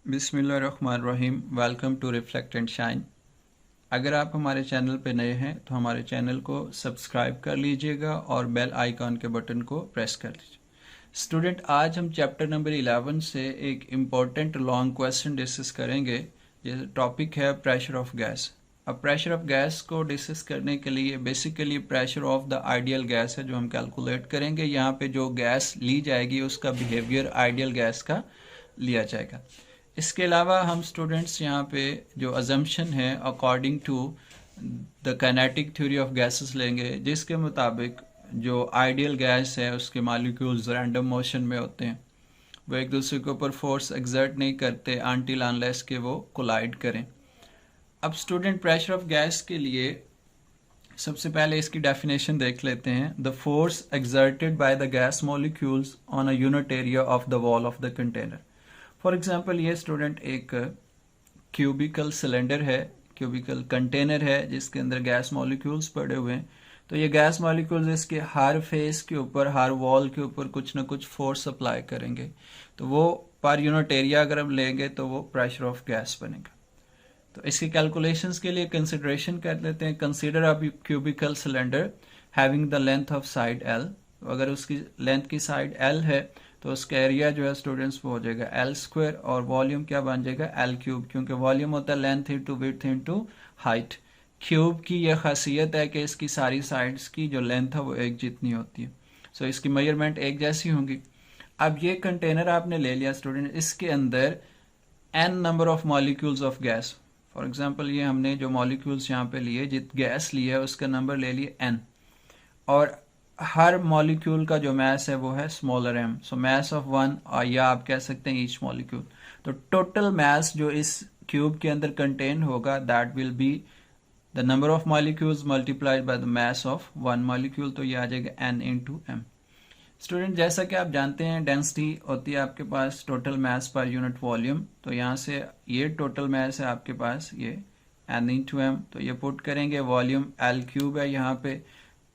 बिस्मिल्लाहिर्रहमानिर्रहीम। Welcome to reflect and shine. अगर आप हमारे चैनल पे नए हैं तो हमारे चैनल को सब्सक्राइब कर लीजिएगा और बेल आइकॉन के बटन को प्रेस कर लीजिए। स्टूडेंट, आज हम चैप्टर नंबर 11 से एक इम्पॉर्टेंट लॉन्ग क्वेश्चन डिस्कस करेंगे। ये टॉपिक है प्रेशर ऑफ गैस। अब प्रेशर ऑफ गैस को डिस्कस करने के लिए basically pressure of the ideal gas है जो हम कैलकुलेट करेंगे। यहाँ पे जो गैस ली जाएगी उसका बिहेवियर आइडियल गैस का लिया जाएगा। इसके अलावा हम स्टूडेंट्स यहाँ पे जो अजम्पशन है according to the kinetic theory of gases लेंगे, जिसके मुताबिक जो आइडियल गैस है उसके मॉलिक्यूल्स रैंडम मोशन में होते हैं, वो एक दूसरे के ऊपर फोर्स एक्सर्ट नहीं करते अनटिल अनलेस के वो कोलाइड करें। अब स्टूडेंट, प्रेशर ऑफ गैस के लिए सबसे पहले इसकी डेफिनेशन देख लेते हैं। The force exerted by the gas molecules on a unit area of the wall of the container. For example, ये स्टूडेंट एक क्यूबिकल सिलेंडर है, क्यूबिकल कंटेनर है जिसके अंदर गैस मॉलिक्यूल्स पड़े हुए हैं। तो ये गैस मॉलिक्यूल्स इसके हर फेस के ऊपर, हर वॉल के ऊपर कुछ ना कुछ फोर्स अप्लाई करेंगे। तो वो पर यूनिट एरिया अगर हम लेंगे तो वो प्रेशर ऑफ गैस बनेगा। तो इसकी कैलकुलेशंस के लिए कंसिडरेशन कर लेते हैं। Consider a cubical cylinder having the length of side L. अगर उसकी लेंथ की साइड एल है तो उसका एरिया जो है स्टूडेंट्स वो हो जाएगा एल स्क्वायर, और वॉल्यूम क्या बन जाएगा एल क्यूब, क्योंकि वॉल्यूम होता है length into width into height. Cube की यह खासियत है कि इसकी सारी साइड्स की जो लेंथ है वो एक जितनी होती है। सो इसकी मेजरमेंट एक जैसी होंगी। अब ये कंटेनर आपने ले लिया स्टूडेंट, इसके अंदर N number of molecules of gas. For example, ये हमने जो मॉलिक्यूल्स यहाँ पे लिए, जित गैस लिया है उसका नंबर ले लिया एन, और हर मॉलिक्यूल का जो मास है वो है smaller M. So mass of one, या आप कह सकते हैं ईच मॉलिक्यूल। तो टोटल मास जो इस क्यूब के अंदर कंटेन होगा that will be the number of molecules multiplied by the mass of one molecule. तो ये आ जाएगा एन इंटू एम। स्टूडेंट, जैसा कि आप जानते हैं डेंसिटी होती है आपके पास टोटल मास पर यूनिट वॉल्यूम। तो यहाँ से ये टोटल मास है आपके पास ये एन इंटू एम। तो ये पुट करेंगे, वॉल्यूम एल क्यूब है यहाँ पे,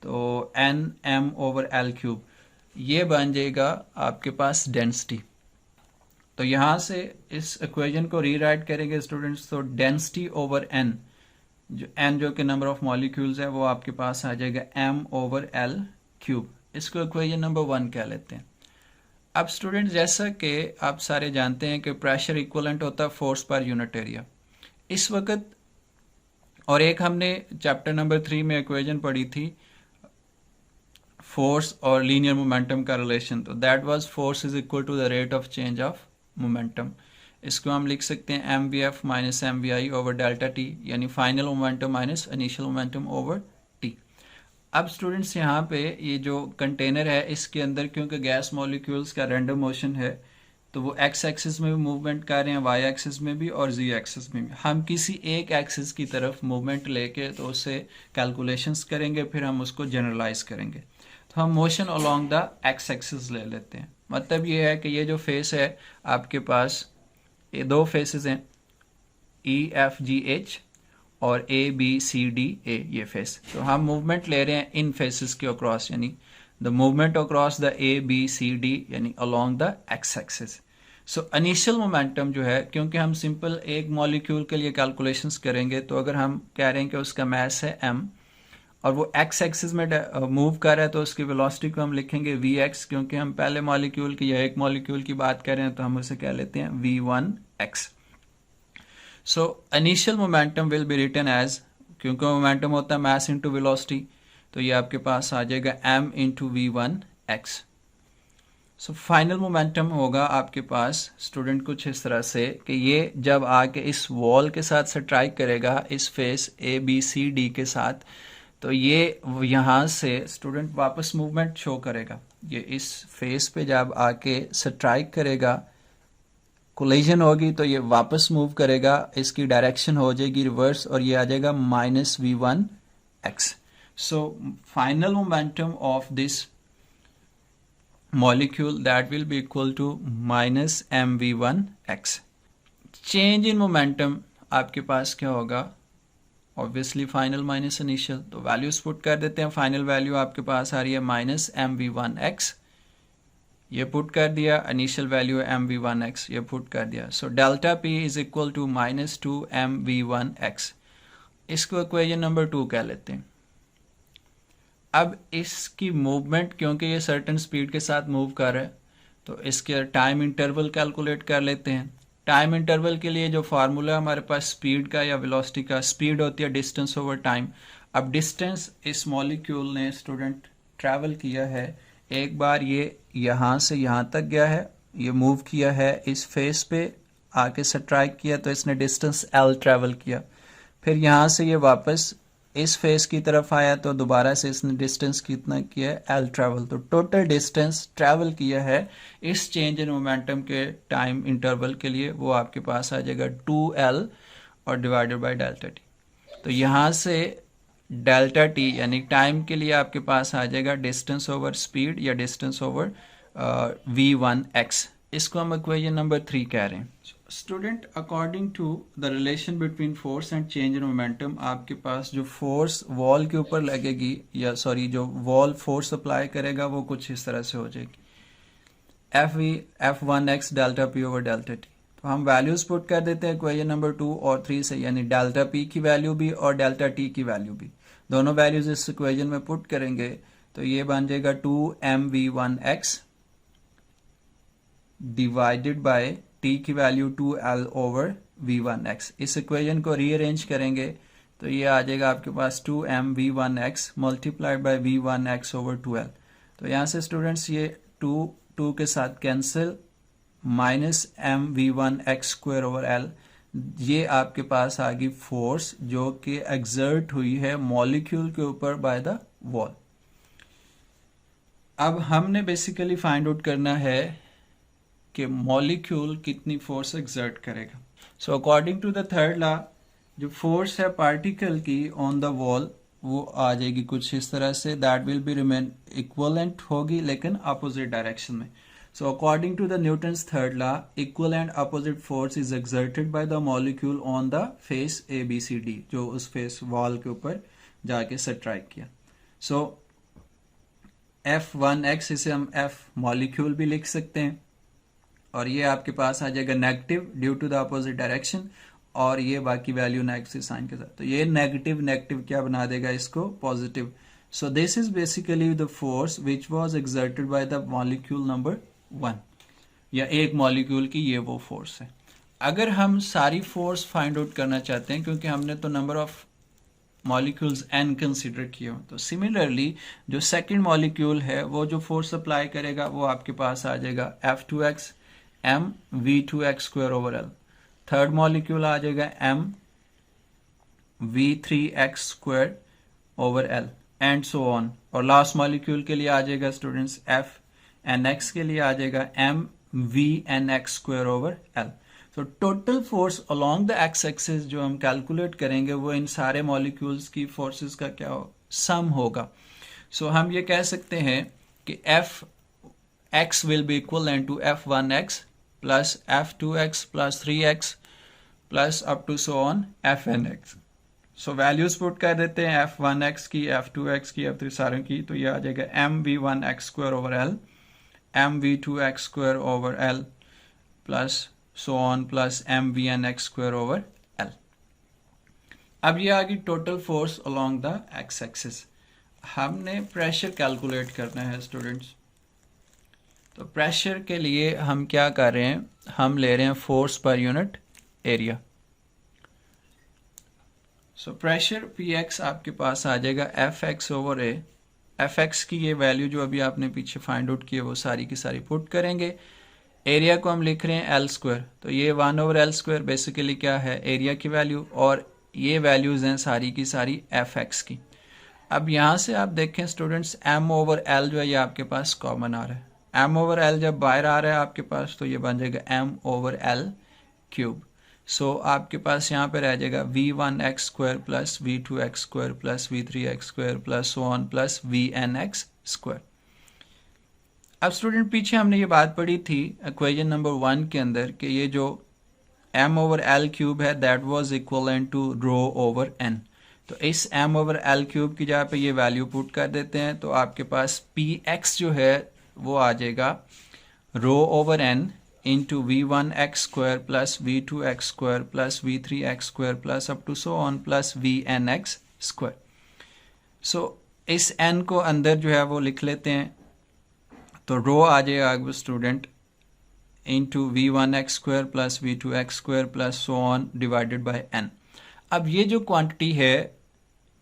तो N M over L cube, ये बन जाएगा आपके पास डेंसिटी। तो यहाँ से इस इक्वेशन को रीराइट करेंगे स्टूडेंट्स, तो डेंसिटी ओवर एन, जो एन जो कि नंबर ऑफ मॉलिक्यूल्स है, वो आपके पास आ जाएगा एम ओवर एल क्यूब। इसको इक्वेशन नंबर 1 कह लेते हैं। अब स्टूडेंट, जैसा कि आप सारे जानते हैं कि प्रेशर इक्वलेंट होता है फोर्स पर यूनिट एरिया इस वक्त। और एक हमने चैप्टर नंबर 3 में इक्वेशन पढ़ी थी फोर्स और लीनियर मोमेंटम का रिलेशन, तो that was force is equal to the rate of change of momentum. इसको हम लिख सकते हैं M V F minus M V I over delta T, यानी final momentum minus initial momentum over T. अब students, यहाँ पे ये जो कंटेनर है इसके अंदर क्योंकि गैस मॉलिक्यूल्स का रैंडम मोशन है, तो वो एक्स एक्सिस में भी मूवमेंट कर रहे हैं, वाई एक्सिस में भी और जी एक्सिस में भी। हम किसी एक एक्सिस की तरफ मूवमेंट लेके तो उससे कैलकुलेशंस करेंगे, फिर हम उसको जनरलाइज करेंगे। तो हम motion along the X axis ले लेते हैं। मतलब ये है कि ये जो फेस है आपके पास, ये दो फेसेस हैं ई एफ जी एच और ए बी सी डी ए, ये फेस। तो हम मूवमेंट ले रहे हैं इन फेसेस के अक्रॉस, यानी the movement across the A B C D यानी along the X axis. So initial momentum जो है, क्योंकि हम सिंपल एक मॉलिक्यूल के लिए कैलकुलेशंस करेंगे, तो अगर हम कह रहे हैं कि उसका मास है m और वो एक्स एक्सिस में मूव कर रहा है, तो उसकी वेलोसिटी को हम लिखेंगे वी एक्स, क्योंकि हम पहले मॉलिक्यूल की या एक मॉलिक्यूल की बात कर रहे हैं तो हम उसे कह लेते हैं v1x। So initial momentum will be written as, क्योंकि मोमेंटम होता है मास इंटू वेलोसिटी, तो ये आपके पास आ जाएगा m into v1x। So final momentum होगा आपके पास स्टूडेंट कुछ इस तरह से कि ये जब आके इस वॉल के साथ स्ट्राइक करेगा, इस face A B C D के साथ, तो ये यहाँ से स्टूडेंट वापस मूवमेंट शो करेगा। ये इस फेस पे जब आके स्ट्राइक करेगा, कोलिजन होगी, तो ये वापस मूव करेगा, इसकी डायरेक्शन हो जाएगी रिवर्स, और ये आ जाएगा minus v1x। So final momentum of this molecule that will be equal to minus mv1x। Change in momentum आपके पास क्या होगा, ऑब्वियसली फाइनल माइनस इनिशियल, तो वैल्यूज पुट कर देते हैं। फाइनल वैल्यू आपके पास आ रही है माइनस mv1x ये पुट कर दिया, इनिशियल वैल्यू mv1x ये पुट कर दिया। So delta p is equal to -2 mv1x, इसको इक्वेशन नंबर 2 कह लेते हैं। अब इसकी मूवमेंट, क्योंकि ये सर्टेन स्पीड के साथ मूव कर रहा है, तो इसके टाइम इंटरवल कैलकुलेट कर लेते हैं। टाइम इंटरवल के लिए जो फार्मूला हमारे पास स्पीड का या वेलोसिटी का, स्पीड होती है डिस्टेंस ओवर टाइम। अब डिस्टेंस इस मॉलिक्यूल ने स्टूडेंट ट्रैवल किया है, एक बार ये यहाँ से यहाँ तक गया है, ये मूव किया है, इस फेस पे आके स्ट्राइक किया तो इसने डिस्टेंस L ट्रैवल किया। फिर यहाँ से ये वापस इस फेस की तरफ आया तो दोबारा से इसने डिस्टेंस कितना किया है, L ट्रैवल। तो टोटल डिस्टेंस ट्रैवल किया है इस चेंज इन मोमेंटम के टाइम इंटरवल के लिए, वो आपके पास आ जाएगा 2L और डिवाइडेड बाय डेल्टा टी। तो यहाँ से डेल्टा टी यानी टाइम के लिए आपके पास आ जाएगा डिस्टेंस ओवर स्पीड या डिस्टेंस ओवर v1x। इसको हम इक्वेशन नंबर 3 कह रहे हैं। Student, according to the relation between force and change in momentum, आपके पास जो फोर्स वॉल के ऊपर लगेगी, या सॉरी जो वॉल फोर्स अप्लाई करेगा वो कुछ इस तरह से हो जाएगी, f1x delta p over delta t। तो हम वैल्यूज पुट कर देते हैं इक्वेशन नंबर 2 और 3 से, यानी डेल्टा p की वैल्यू भी और डेल्टा t की वैल्यू भी, दोनों वैल्यूज इस इक्वेशन में पुट करेंगे तो ये बन जाएगा 2mv1x डिवाइडेड बाय t की वैल्यू 2L ओवर v1x। इस इक्वेशन को रीअरेंज करेंगे तो ये आ जाएगा आपके पास 2mv1x multiplied by v1x over 2L। तो यहाँ से स्टूडेंट्स ये 2 के साथ cancel, minus mv1x square over L, ये आपके पास आ गई फोर्स जो कि एक्सर्ट हुई है मॉलिक्यूल के ऊपर बाय द वॉल। अब हमने बेसिकली फाइंड आउट करना है कि मॉलिक्यूल कितनी फोर्स एक्सर्ट करेगा। So according to the third law, जो फोर्स है पार्टिकल की ऑन द वॉल वो आ जाएगी कुछ इस तरह से, that will be remain equivalent होगी लेकिन अपोजिट डायरेक्शन में। So according to the Newton's third law, equal and opposite force is exerted by the molecule on the face ABCD, जो उस फेस वॉल के ऊपर जाके स्ट्राइक किया। सो f1x इसे हम f मॉलिक्यूल भी लिख सकते हैं, और ये आपके पास आ जाएगा negative due to the opposite direction, और ये बाकी वैल्यू नेगेटिव साइन के साथ, तो ये नेगेटिव नेगेटिव क्या बना देगा इसको positive. So this is basically the force which was exerted by the molecule number 1, या एक मॉलिक्यूल की ये वो फोर्स है। अगर हम सारी फोर्स फाइंड आउट करना चाहते हैं, क्योंकि हमने तो number of molecules n consider किए हो, तो सिमिलरली जो सेकंड मॉलिक्यूल है वो जो फोर्स अप्लाई करेगा वो आपके पास आ जाएगा f2x m v2x square over L। Third molecule आ जाएगा m v3x square over L and so on. और लास्ट मॉलिक्यूल के लिए आ जाएगा स्टूडेंट्स f nx के लिए आ जाएगा m vnx square over L। तो total force along the X axis जो हम कैलकुलेट करेंगे वो इन सारे मॉलिक्यूल्स की फोर्सेस का क्या हो, सम होगा। सो हम ये कह सकते हैं कि f(x) will be equivalent to f1x plus f2x plus 3x plus up to so on fnx। So values put कर देते हैं f1x की, f2x की, f3 सारों की, तो ये आ जाएगा mv1x square over L mv2x square over L plus so on plus mvnx square over L। अब ये आ गई total force along the X axis. हमने प्रेशर कैलकुलेट करना है स्टूडेंट्स, तो प्रेशर के लिए हम क्या कर रहे हैं, हम ले रहे हैं force per unit area. So pressure Px आपके पास आ जाएगा Fx ओवर A। Fx की ये वैल्यू जो अभी आपने पीछे फाइंड आउट की है वो सारी की सारी पुट करेंगे। एरिया को हम लिख रहे हैं L स्क्वायर, तो ये 1 ओवर L स्क्वायर बेसिकली क्या है, एरिया की वैल्यू, और ये वैल्यूज हैं सारी की सारी Fx की। अब यहाँ से आप देखें स्टूडेंट्स, m ओवर L जो है ये आपके पास कॉमन आ रहा है। m ओवर L जब बाहर आ रहा है आपके पास तो ये बन जाएगा m ओवर L क्यूब। सो आपके पास यहाँ पे रह जाएगा v1x square plus v2x square plus v3x square plus so on plus vnx square. अब स्टूडेंट पीछे हमने ये बात पढ़ी थी इक्वेशन नंबर 1 के अंदर कि ये जो m ओवर L क्यूब है that was equivalent to rho over n। तो इस m ओवर L क्यूब की जगह पे ये वैल्यू पुट कर देते हैं, तो आपके पास px जो है वो आ जाएगा rho over N into v1x square plus v2x square plus v3x square plus up to so on plus vnx square. So इस n को अंदर जो है वो लिख लेते हैं, तो रो आ जाएगा student into v1x square plus v2x square plus so on divided by n। अब ये जो क्वांटिटी है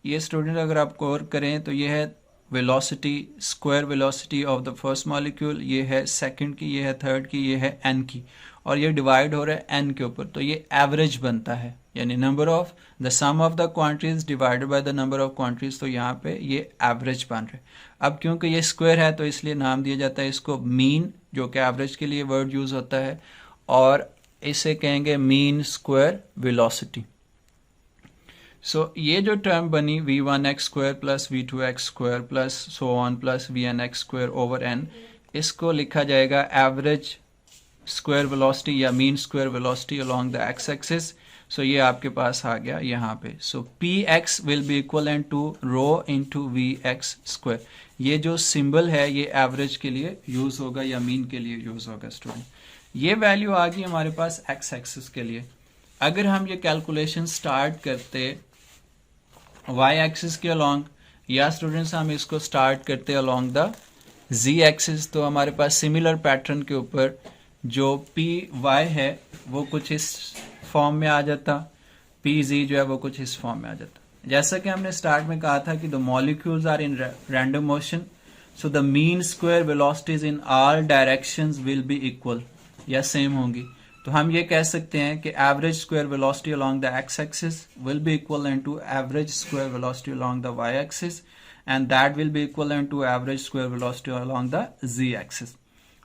ये स्टूडेंट अगर आप गौर करें तो ये है velocity, square velocity of the first molecule, ये है सेकंड की, ये है थर्ड की, ये है n की, और ये डिवाइड हो रहा है n के ऊपर, तो ये एवरेज बनता है, यानी number of the sum of the quantities divided by the number of quantities, तो यहाँ पे ये एवरेज बन रहा है। अब क्योंकि ये स्क्वायर है तो इसलिए नाम दिया जाता है इसको मीन, जो कि एवरेज के लिए वर्ड यूज होता है, और इसे कहेंगे मीन स्क्वायर वेलोसिटी। सो ये जो टर्म बनी v1x square plus v2x square plus so on plus vnx square over n, इसको लिखा जाएगा एवरेज स्क्वायर वेलोसिटी या mean square velocity along the x axis. So ये आपके पास आ गया यहाँ पे। So px will be equal to rho into vx square. ये जो सिंबल है ये एवरेज के लिए यूज होगा या मीन के लिए यूज होगा स्टूडेंट। ये वैल्यू आ गई हमारे पास x एक्सिस के लिए। अगर हम ये कैलकुलेशन स्टार्ट करते y एक्सिस के अलोंग, या स्टूडेंट्स हम इसको स्टार्ट करते अलोंग द z एक्सिस, तो हमारे पास सिमिलर पैटर्न के ऊपर जो पी वाई है वो कुछ इस फॉर्म में आ जाता, पी जी जो है वो कुछ इस फॉर्म में आ जाता। जैसा कि हमने स्टार्ट में कहा था कि the molecules are in random motion, so the mean square velocities in all directions will be equal या सेम होंगी। तो हम ये कह सकते हैं कि average square velocity along the X axis will be equal to average square velocity along the Y axis, and that will be equal to average square velocity along the Z axis.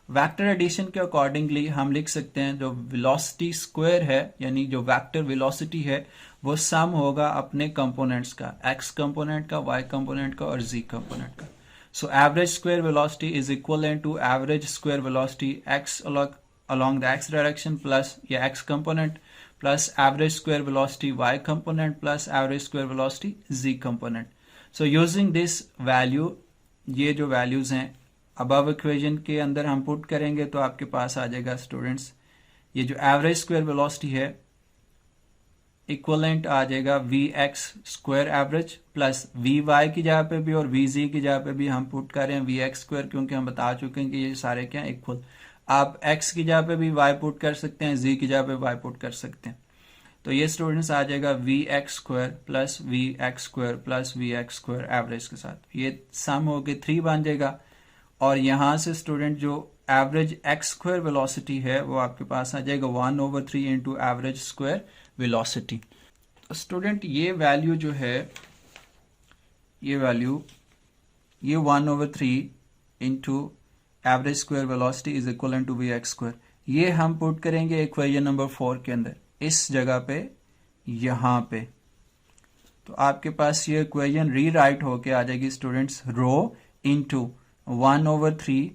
Vector addition के accordingly हम लिख सकते हैं जो velocity square है, यानी जो vector velocity है, वो सम होगा अपने कंपोनेंट्स का, एक्स कंपोनेंट का, वाई कंपोनेंट का और जी कंपोनेंट का। So average square velocity is equal to average square velocity X along the x direction plus या x component plus average square velocity y component plus average square velocity z component. So using this value, ये जो values हैं above equation के अंदर हम put करेंगे तो आपके पास आ जाएगा स्टूडेंट्स, ये जो average square velocity है इक्वलेंट आ जाएगा vx square average plus vy की जगह पे भी और vz की जगह पे भी हम पुट कर रहे हैं vx स्क्वायर, क्योंकि हम बता चुके हैं कि ये सारे क्या इक्वल। आप x की जगह पे भी y पुट कर सकते हैं, z की जगह पे y पुट कर सकते हैं। तो ये स्टूडेंट्स आ जाएगा vx square plus vx square plus vx square average के साथ, ये सम होके 3 बन जाएगा। और यहाँ से स्टूडेंट जो एवरेज x स्क्वायर वेलोसिटी है वो आपके पास आ जाएगा 1/3 इंटू एवरेज स्क्वायर वेलोसिटी। तो स्टूडेंट ये वैल्यू जो है, ये वैल्यू ये 1/3 into average square velocity is equal to V X square, ये हम पुट करेंगे इक्वेशन नंबर 4 के अंदर, इस जगह पे, यहाँ पे। तो आपके पास ये इक्वेशन रीराइट होके आ जाएगी students, rho into 1/3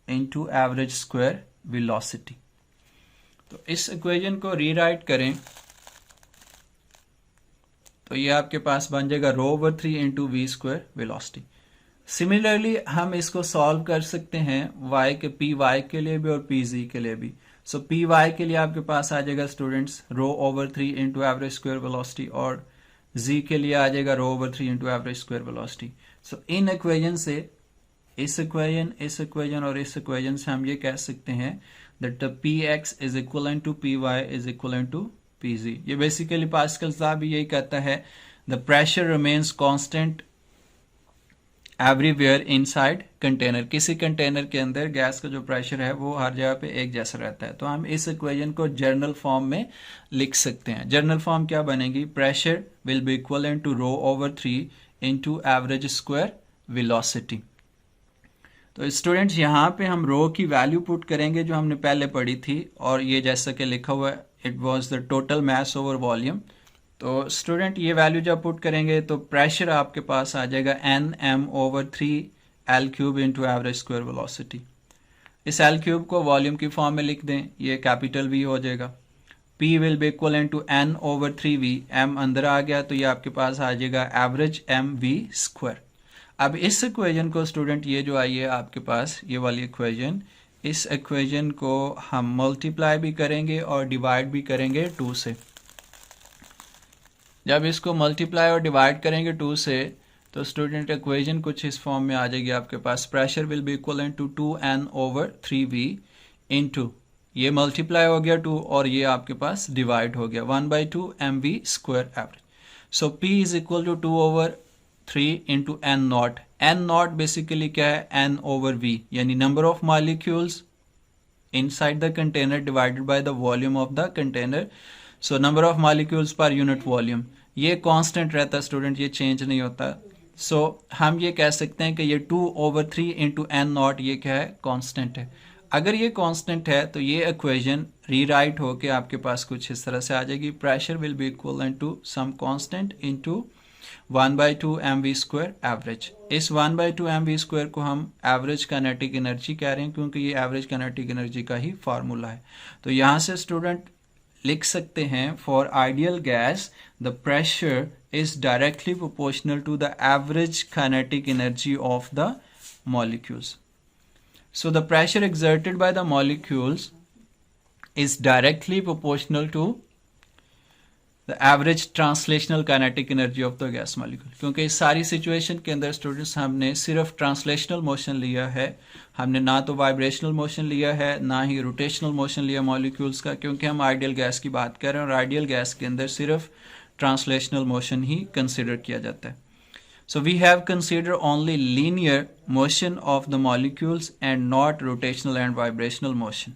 into average square velocity. तो इस इक्वेशन को रीराइट करें तो ये आपके पास बन जाएगा ρ/3 into V square velocity. Similarly हम इसको सॉल्व कर सकते हैं y के पी वाई के लिए भी और पी जी के लिए भी। सो पी वाई के लिए आपके पास आ जाएगा students ρ/3 into average square velocity, और z के लिए आ जाएगा ρ/3 into average square velocity. So इन इक्वेशन से इस इक्वेशन और इस इक्वेशन से हम ये कह सकते हैं that the px is equal to py is equal to pg। ये बेसिकली पास्कल साहब भी यही कहता है, the pressure remains constant everywhere inside container. किसी कंटेनर के अंदर गैस का जो प्रेशर है वो हर जगह पे एक जैसा रहता है। तो हम इस इक्वेशन को जर्नल फॉर्म में लिख सकते हैं। जर्नल फॉर्म क्या बनेगी, pressure will be equal to ρ/3 into average square velocity. तो स्टूडेंट्स यहाँ पे हम रो की वैल्यू पुट करेंगे जो हमने पहले पढ़ी थी, और ये जैसा कि लिखा हुआ है it was the total mass over volume. तो स्टूडेंट ये वैल्यू जब पुट करेंगे तो प्रेशर आपके पास आ जाएगा Nm/3 L³ into average square velocity. इस L³ को वॉल्यूम की फॉर्म में लिख दें, ये कैपिटल V हो जाएगा। P will be equal to N/3V, M अंदर आ गया तो ये आपके पास आ जाएगा एवरेज mv स्क्वायर। अब इस इक्वेशन को स्टूडेंट ये जो आई है आपके पास, ये वाली इक्वेशन, इस इक्वेशन को हम मल्टीप्लाई भी करेंगे और डिवाइड भी करेंगे 2 से। जब इसको मल्टीप्लाई और डिवाइड करेंगे 2 से तो स्टूडेंट इक्वेशन कुछ इस फॉर्म में आ जाएगी आपके पास। Pressure will be equal to 2n/3v into, ये मल्टीप्लाई हो गया 2 और ये आपके पास डिवाइड हो गया 1/2 mv² average. So P is equal to 2/3 into n nought. n nought basically क्या है, n/v, यानी number of molecules inside the container divided by the volume of the container. So number of molecules per unit volume, ये constant रहता है student, ये change नहीं होता। सो हम ये कह सकते हैं कि ये 2/3 इंटू n नॉट ये क्या है, कांस्टेंट है। अगर ये कांस्टेंट है तो ये इक्वेशन रीराइट होके आपके पास कुछ इस तरह से आ जाएगी। Pressure will be equal to some constant into 1/2 mv² average. इस 1/2 mv² को हम एवरेज काइनेटिक एनर्जी कह रहे हैं क्योंकि ये एवरेज काइनेटिक एनर्जी का ही फार्मूला है। तो यहाँ से स्टूडेंट लिख सकते हैं, for ideal gas the pressure is directly proportional to the average kinetic energy of the molecules. So the pressure exerted by the molecules is directly proportional to the average translational kinetic energy of the gas molecule। क्योंकि इस सारी situation के अंदर students हमने सिर्फ translational motion लिया है, हमने ना तो वाइब्रेशनल मोशन लिया है ना ही रोटेशनल मोशन लिया मॉलिक्यूल्स का, क्योंकि हम आइडियल गैस की बात कर रहे हैं और आइडियल गैस के अंदर सिर्फ ट्रांसलेशनल मोशन ही कंसिडर किया जाता है। So we have considered only linear motion of the molecules and not rotational and vibrational motion.